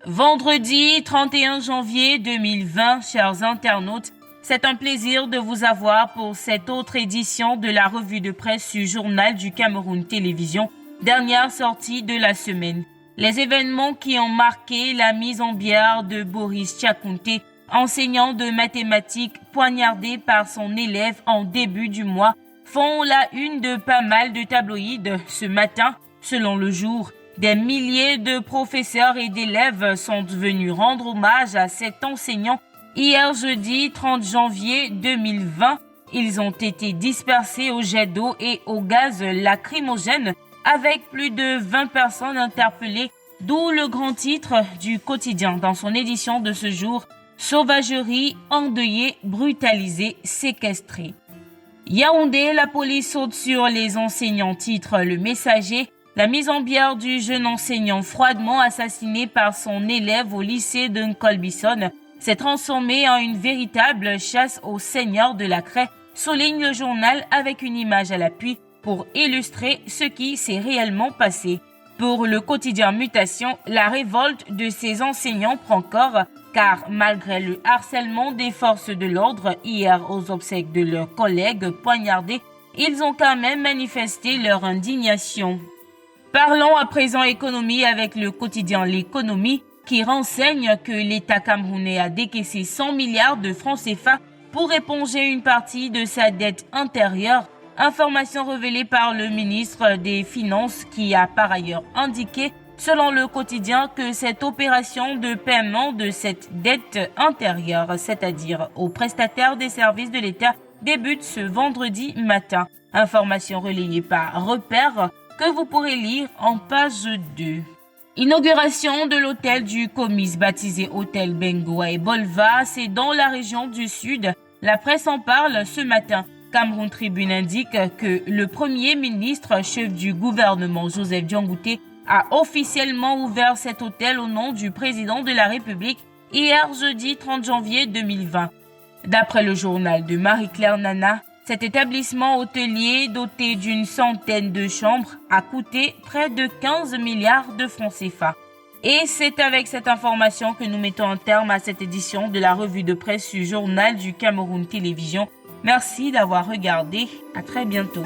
Vendredi 31 janvier 2020, chers internautes, c'est un plaisir de vous avoir pour cette autre édition de la revue de presse du Journal du Cameroun Télévision, dernière sortie de la semaine. Les événements qui ont marqué la mise en bière de Boris Tchakounté, enseignant de mathématiques poignardé par son élève en début du mois, font la une de pas mal de tabloïds ce matin. Selon Le Jour, des milliers de professeurs et d'élèves sont venus rendre hommage à cet enseignant. Hier jeudi 30 janvier 2020, ils ont été dispersés au jet d'eau et au gaz lacrymogène avec plus de 20 personnes interpellées, d'où le grand titre du quotidien dans son édition de ce jour, Sauvagerie, endeuillée, brutalisée, séquestrée. Yaoundé, la police saute sur les enseignants, titre Le Messager. La mise en bière du jeune enseignant froidement assassiné par son élève au lycée de Nkolbison s'est transformée en une véritable chasse aux seigneurs de la craie, souligne le journal avec une image à l'appui pour illustrer ce qui s'est réellement passé. Pour le quotidien Mutation, la révolte de ces enseignants prend corps, car malgré le harcèlement des forces de l'ordre hier aux obsèques de leurs collègues poignardés, ils ont quand même manifesté leur indignation. Parlons à présent économie avec le quotidien L'économie qui renseigne que l'État camerounais a décaissé 100 milliards de francs CFA pour éponger une partie de sa dette intérieure. Information révélée par le ministre des Finances qui a par ailleurs indiqué, selon le quotidien, que cette opération de paiement de cette dette intérieure, c'est-à-dire aux prestataires des services de l'État, débute ce vendredi matin. Information relayée par Repère que vous pourrez lire en page 2. Inauguration de l'hôtel du Comice baptisé Hôtel Bengoa et Bolva, c'est dans la région du Sud. La presse en parle ce matin. Cameroun Tribune indique que le Premier ministre, chef du gouvernement Joseph Diangoutè, a officiellement ouvert cet hôtel au nom du président de la République hier jeudi 30 janvier 2020. D'après le journal de Marie-Claire Nana, cet établissement hôtelier doté d'une centaine de chambres a coûté près de 15 milliards de francs CFA. Et c'est avec cette information que nous mettons un terme à cette édition de la revue de presse du Journal du Cameroun Télévision. Merci d'avoir regardé. À très bientôt.